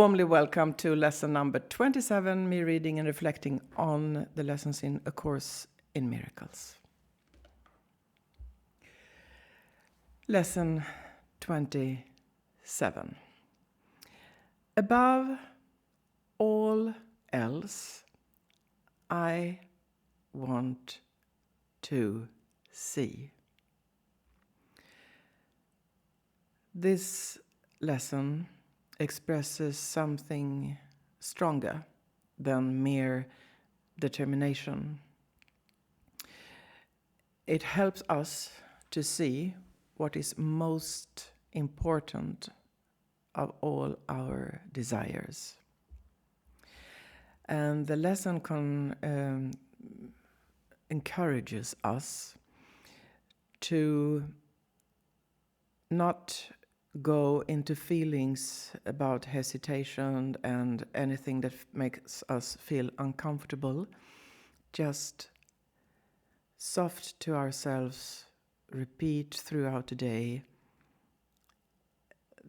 Warmly welcome to lesson number 27, me reading and reflecting on the lessons in A Course in Miracles. Lesson 27. Above all else, I want to see. This lesson expresses something stronger than mere determination. It helps us to see what is most important of all our desires. And the lesson encourages us to not go into feelings about hesitation and anything that makes us feel uncomfortable. Just soft to ourselves, repeat throughout the day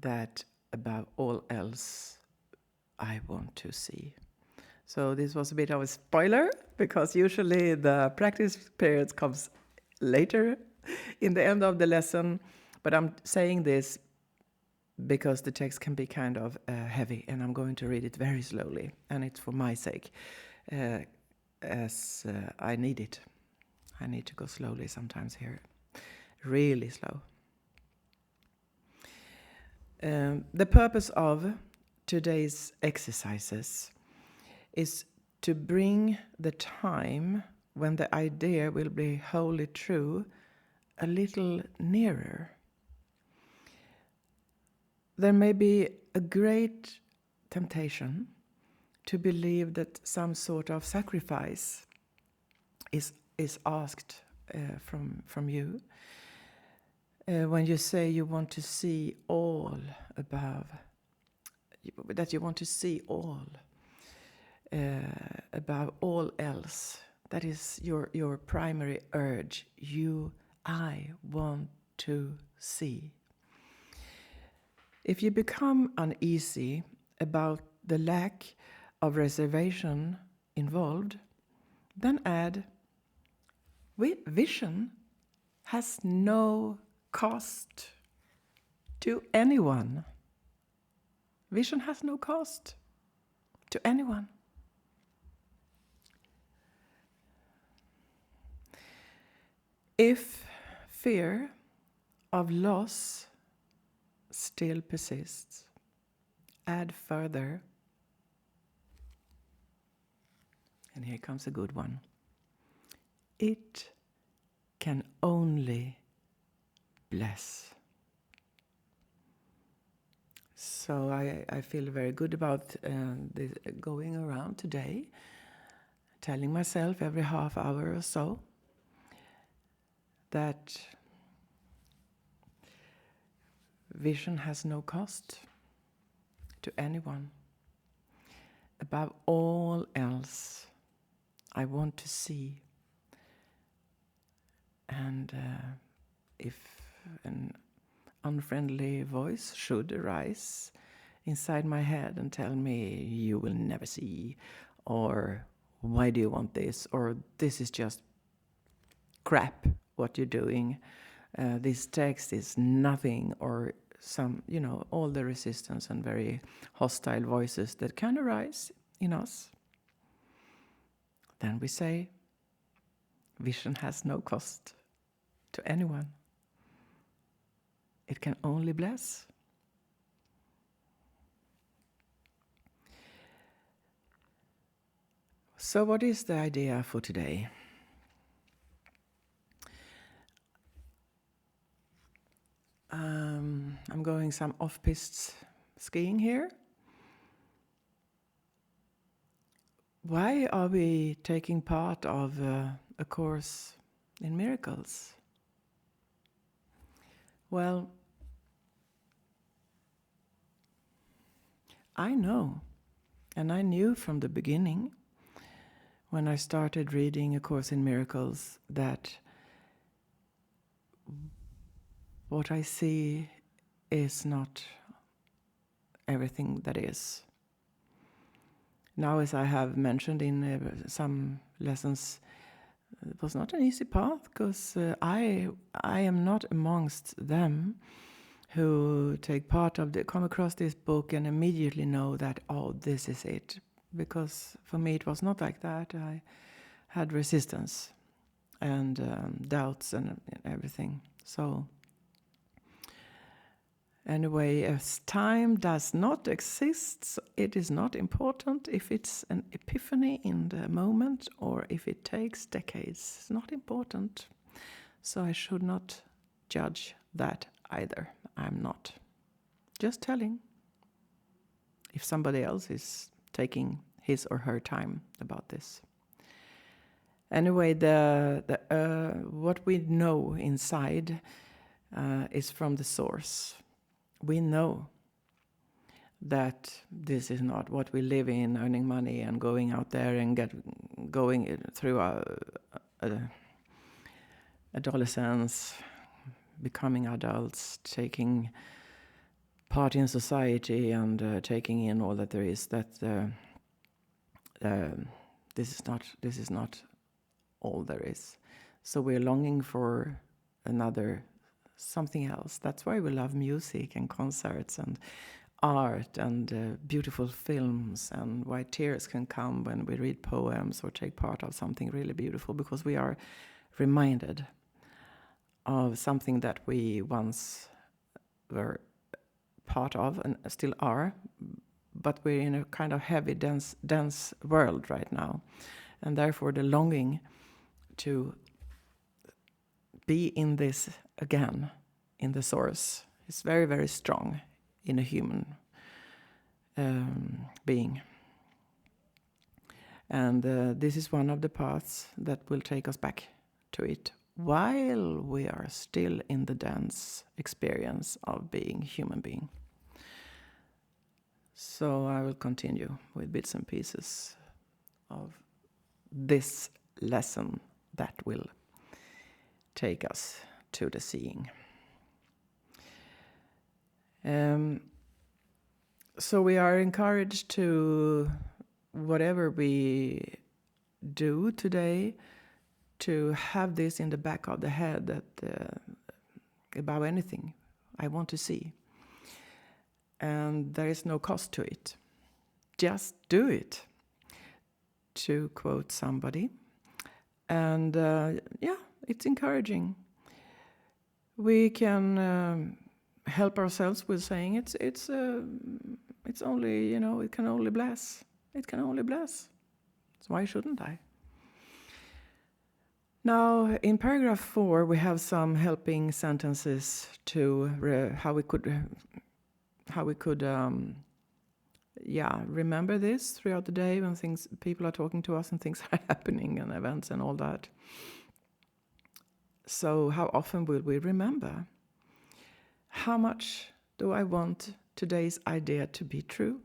that above all else, I want to see. So this was a bit of a spoiler, because usually the practice periods comes later in the end of the lesson. But I'm saying this because the text can be kind of heavy, and I'm going to read it very slowly, and it's for my sake, as I need it. I need to go slowly sometimes here, really slow. The purpose of today's exercises is to bring the time when the idea will be wholly true a little nearer. There may be a great temptation to believe that some sort of sacrifice is asked from you when you say you want to see all above, that you want to see all above all else. That is your primary urge. I want to see. If you become uneasy about the lack of reservation involved, then add, vision has no cost to anyone. Vision has no cost to anyone. If fear of loss still persists, add further. And here comes a good one. It can only bless. So I feel very good about going around today, telling myself every half hour or so that vision has no cost to anyone. Above all else, I want to see. And if an unfriendly voice should arise inside my head and tell me, you will never see, or why do you want this, or this is just crap, what you're doing, this text is nothing, or some, all the resistance and very hostile voices that can arise in us, then we say, vision has no cost to anyone. It can only bless. So what is the idea for today? I'm going some off-piste skiing here. Why are we taking part of A Course in Miracles? Well, I know, and I knew from the beginning when I started reading A Course in Miracles that what I see is not everything that is. Now, as I have mentioned in some lessons, it was not an easy path, because I am not amongst them who come across this book and immediately know that, oh, this is it. Because for me it was not like that. I had resistance and doubts and everything. So anyway, as time does not exist, it is not important if it's an epiphany in the moment or if it takes decades. It's not important. So I should not judge that either. I'm not. Just telling if somebody else is taking his or her time about this. Anyway, what we know inside is from the source. We know that this is not what we live in, earning money and going out there and going through adolescence, becoming adults, taking part in society and taking in all that there is. That this is not all there is. So we're longing for something else. That's why we love music and concerts and art and beautiful films, and why tears can come when we read poems or take part of something really beautiful, because we are reminded of something that we once were part of and still are, but we're in a kind of heavy, dense world right now. And therefore the longing to be in this again, in the source, is very, very strong in a human being. And this is one of the paths that will take us back to it, while we are still in the dense experience of being human being. So I will continue with bits and pieces of this lesson that will take us to the seeing. So we are encouraged to, whatever we do today, to have this in the back of the head, that about anything I want to see. And there is no cost to it. Just do it, to quote somebody. And it's encouraging. We can help ourselves with saying it's only, it can only bless. It can only bless. So why shouldn't I? Now, in paragraph 4, we have some helping sentences to how we could remember this throughout the day when people are talking to us and things are happening and events and all that. So how often will we remember? How much do I want today's idea to be true?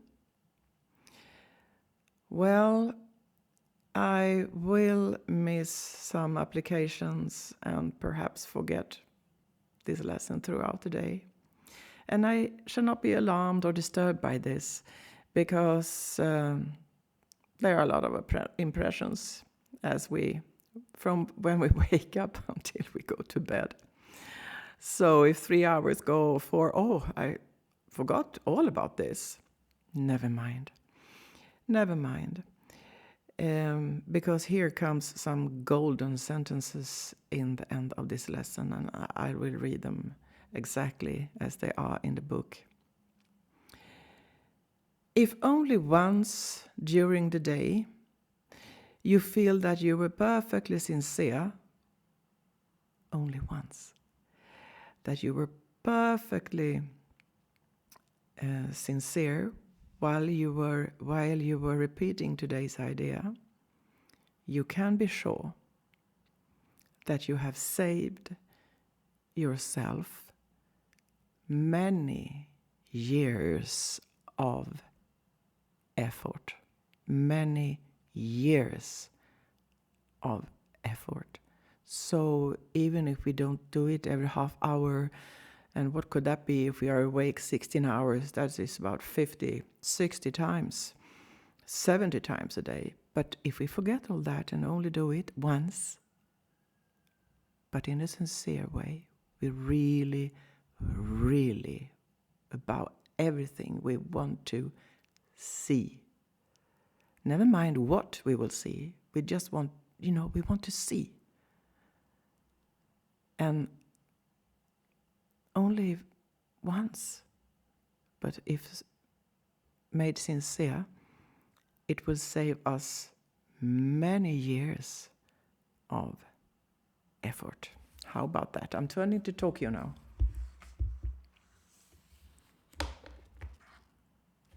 Well, I will miss some applications and perhaps forget this lesson throughout the day. And I shall not be alarmed or disturbed by this, because there are a lot of impressions from when we wake up until we go to bed. So if 3 hours go for, I forgot all about this, never mind. Because here comes some golden sentences in the end of this lesson, and I will read them exactly as they are in the book. If only once during the day you feel that you were perfectly sincere, only once, that you were perfectly sincere while you were repeating today's idea, you can be sure that you have saved yourself many years of effort. Many years of effort. So even if we don't do it every half hour, and what could that be if we are awake 16 hours? That is about 50, 60 times. 70 times a day. But if we forget all that and only do it once, but in a sincere way, we really, really, about everything we want to see. Never mind what we will see. We just want, we want to see. And only once, but if made sincere, it will save us many years of effort. How about that? I'm turning to Tokyo now.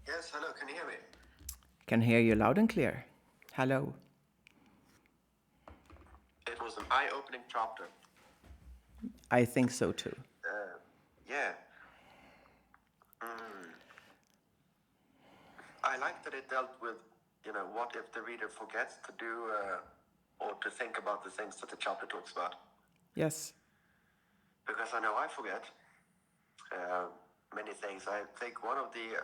Yes, hello, can you hear me? Can hear you loud and clear. Hello. It was an eye-opening chapter. I think so too. Yeah. I like that it dealt with, what if the reader forgets to do or to think about the things that the chapter talks about. Yes. Because I know I forget many things. I think one of the...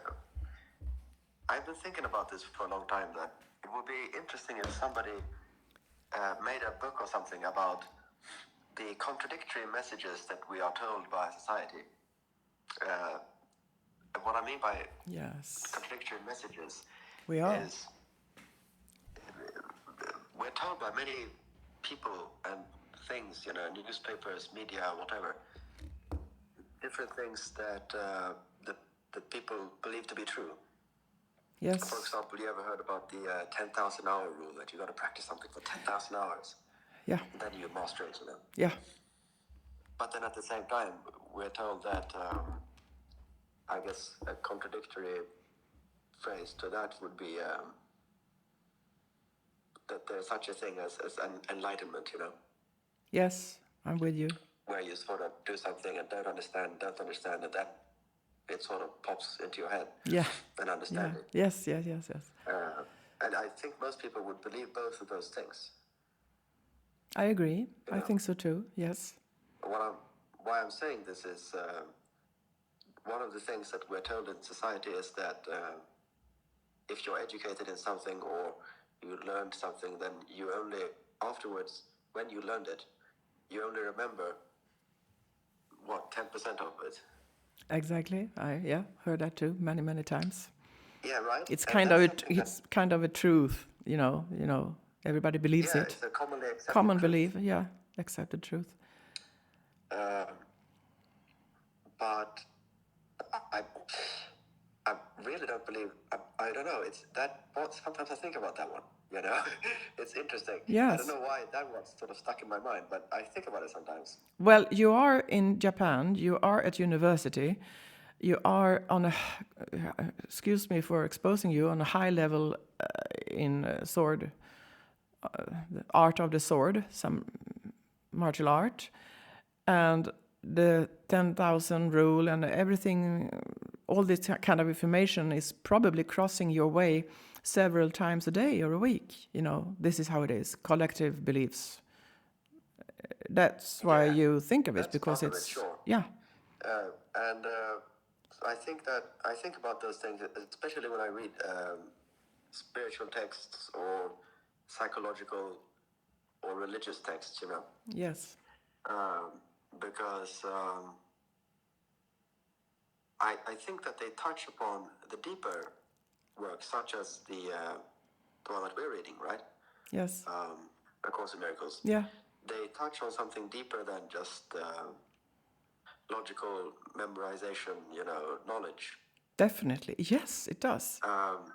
I've been thinking about this for a long time, that it would be interesting if somebody made a book or something about the contradictory messages that we are told by society. What I mean by contradictory messages is we're told by many people and things, newspapers, media, whatever, different things that that people believe to be true. Yes. For example, you ever heard about the 10,000 hour rule, that you got to practice something for 10,000 hours? Yeah. And then you master it, Yeah. But then at the same time, we're told that, I guess a contradictory phrase to that would be that there's such a thing as an enlightenment, Yes, I'm with you. Where you sort of do something and don't understand, and then it sort of pops into your head. Yeah. And understand it. Yes. And I think most people would believe both of those things. I agree. I think so too. Yes. Why I'm saying this is one of the things that we're told in society is that if you're educated in something or you learned something, then you only afterwards, when you learned it, you only remember 10% of it. Exactly. I heard that too many times. Yeah, right. It's kind of a truth, Everybody believes it. It's a commonly accepted common truth. belief. Yeah, accepted truth. But I really don't believe. I don't know. It's that. Sometimes I think about that one. It's interesting. Yes. I don't know why that one's sort of stuck in my mind, but I think about it sometimes. Well, you are in Japan. You are at university. You are on a. Excuse me for exposing you on a high level in sword, the art of the sword, some martial art, and the 10,000 rule and everything. All this kind of information is probably crossing your way several times a day or a week. This is how it is. Collective beliefs. That's why you think of it, because it's sure. Yeah. And I think about those things, especially when I read spiritual texts or psychological or religious texts. Yes. Because I think that they touch upon the deeper work, such as the one that we're reading, right? Yes. A Course in Miracles. Yeah. They touch on something deeper than just logical memorization, knowledge. Definitely. Yes, it does.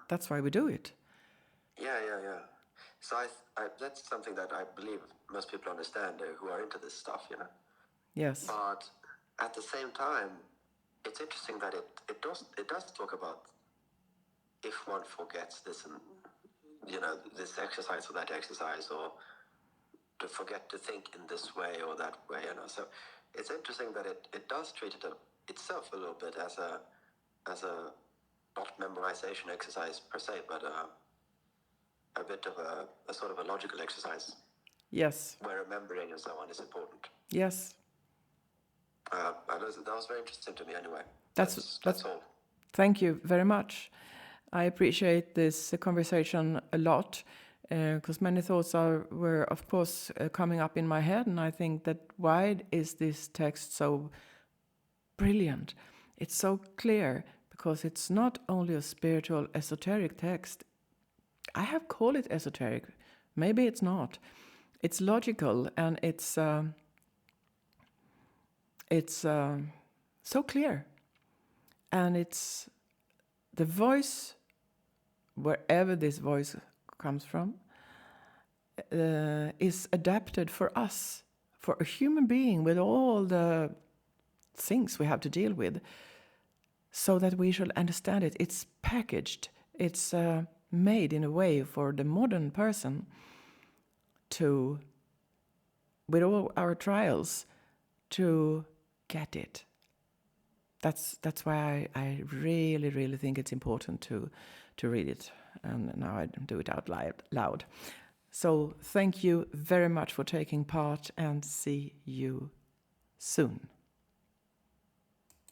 That's why we do it. Yeah. So that's something that I believe most people understand who are into this stuff, Yes. But at the same time, it's interesting that it does talk about if one forgets this and this exercise or that exercise, or to forget to think in this way or that way, So it's interesting that it does treat it itself a little bit as a not memorization exercise per se, but a bit of a sort of a logical exercise. Yes. Where remembering and so on is important. Yes. That was very interesting to me anyway. That's all. Thank you very much. I appreciate this conversation a lot, because many thoughts were, of course, coming up in my head, and I think that why is this text so brilliant? It's so clear, because it's not only a spiritual, esoteric text. I have called it esoteric. Maybe it's not. It's logical, and it's so clear. And it's the voice, wherever this voice comes from, is adapted for us, for a human being with all the things we have to deal with, so that we shall understand it. It's packaged. It's made in a way for the modern person to, with all our trials, to get it. That's why I really, really think it's important to read it. And now I do it out loud. So thank you very much for taking part, and see you soon.